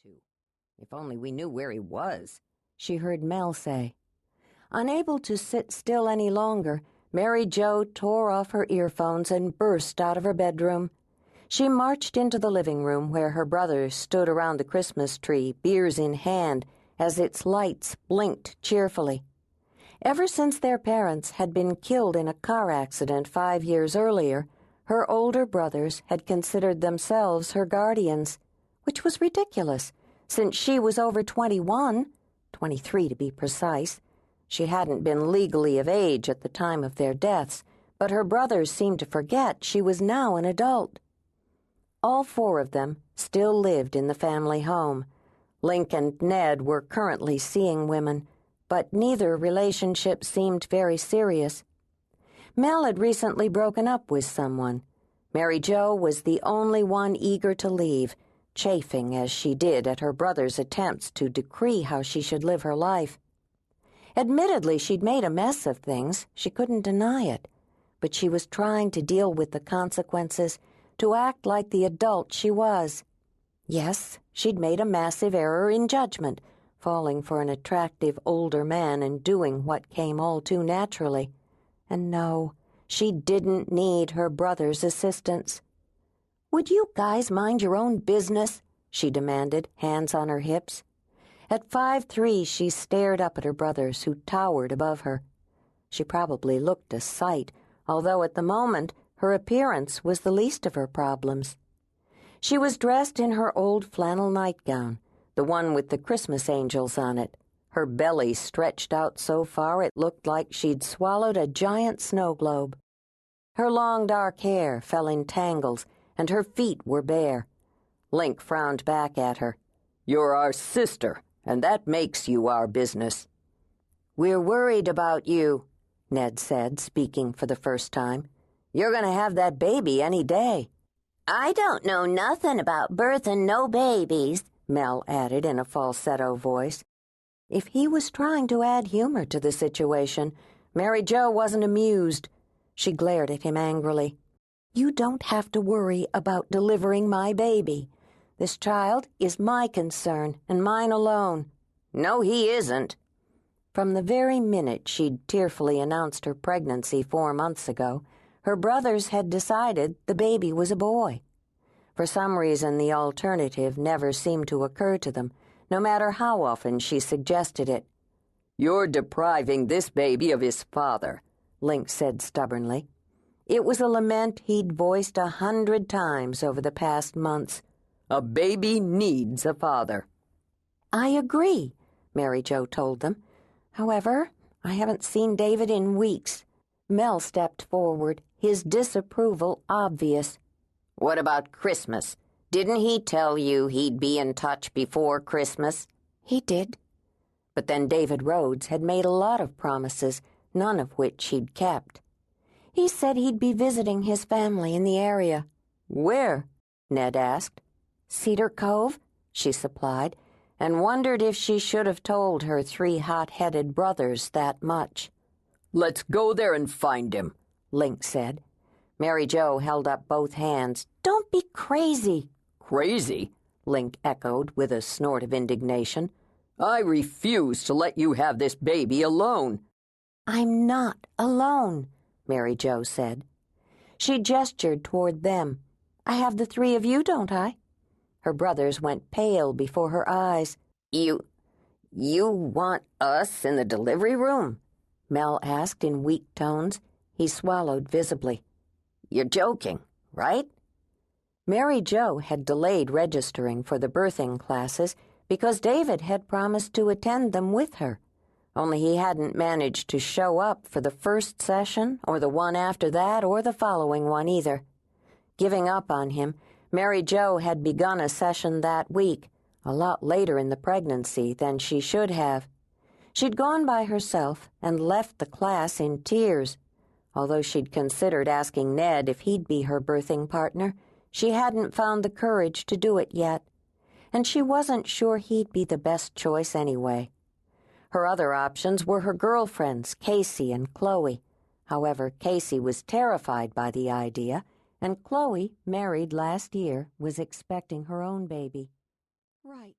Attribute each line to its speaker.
Speaker 1: to. If only we knew where he was, she heard Mel say. Unable to sit still any longer, Mary Jo tore off her earphones and burst out of her bedroom. She marched into the living room where her brothers stood around the Christmas tree, beers in hand, as its lights blinked cheerfully. Ever since their parents had been killed in a car accident 5 years earlier, her older brothers had considered themselves her guardians, which was ridiculous, since she was over 21, 23 to be precise. She hadn't been legally of age at the time of their deaths, but her brothers seemed to forget she was now an adult. All 4 of them still lived in the family home. Link and Ned were currently seeing women, but neither relationship seemed very serious. Mel had recently broken up with someone. Mary Jo was the only one eager to leave, chafing as she did at her brother's attempts to decree how she should live her life. Admittedly, she'd made a mess of things. She couldn't deny it. But she was trying to deal with the consequences, to act like the adult she was. Yes, she'd made a massive error in judgment, falling for an attractive older man and doing what came all too naturally. And no, she didn't need her brother's assistance. "Would you guys mind your own business?" she demanded, hands on her hips. At 5'3", she stared up at her brothers, who towered above her. She probably looked a sight, although at the moment her appearance was the least of her problems. She was dressed in her old flannel nightgown, the one with the Christmas angels on it. Her belly stretched out so far it looked like she'd swallowed a giant snow globe. Her long dark hair fell in tangles, and her feet were bare. Link frowned back at her. "You're our sister, and that makes you our business." "We're worried about you," Ned said, speaking for the first time. "You're going to have that baby any day."
Speaker 2: "I don't know nothing about birthin' no babies," Mel added in a falsetto voice.
Speaker 1: If he was trying to add humor to the situation, Mary Jo wasn't amused. She glared at him angrily. "You don't have to worry about delivering my baby. This child is my concern, and mine alone." "No, he isn't." From the very minute she'd tearfully announced her pregnancy 4 months ago, her brothers had decided the baby was a boy. For some reason, the alternative never seemed to occur to them, no matter how often she suggested it. "You're depriving this baby of his father," Link said stubbornly. It was a lament he'd voiced 100 times over the past months. "A baby needs a father." "I agree," Mary Jo told them. "However, I haven't seen David in weeks." Mel stepped forward, his disapproval obvious. "What about Christmas? Didn't he tell you he'd be in touch before Christmas?" "He did." But then David Rhodes had made a lot of promises, none of which he'd kept. "He said he'd be visiting his family in the area." "Where?" Ned asked. "Cedar Cove," she supplied, and wondered if she should have told her 3 hot-headed brothers that much. "Let's go there and find him," Link said. Mary Jo held up both hands. "Don't be crazy." "Crazy?" Link echoed with a snort of indignation. "I refuse to let you have this baby alone." "I'm not alone," Mary Jo said. She gestured toward them. "I have the 3 of you, don't I?" Her brothers went pale before her eyes. You want us in the delivery room?" Mel asked in weak tones. He swallowed visibly. "You're joking, right?" Mary Jo had delayed registering for the birthing classes because David had promised to attend them with her, only he hadn't managed to show up for the first session or the one after that or the following one either. Giving up on him, Mary Jo had begun a session that week, a lot later in the pregnancy than she should have. She'd gone by herself and left the class in tears. Although she'd considered asking Ned if he'd be her birthing partner, she hadn't found the courage to do it yet, and she wasn't sure he'd be the best choice anyway. Her other options were her girlfriends, Casey and Chloe. However, Casey was terrified by the idea, and Chloe, married last year, was expecting her own baby. Right.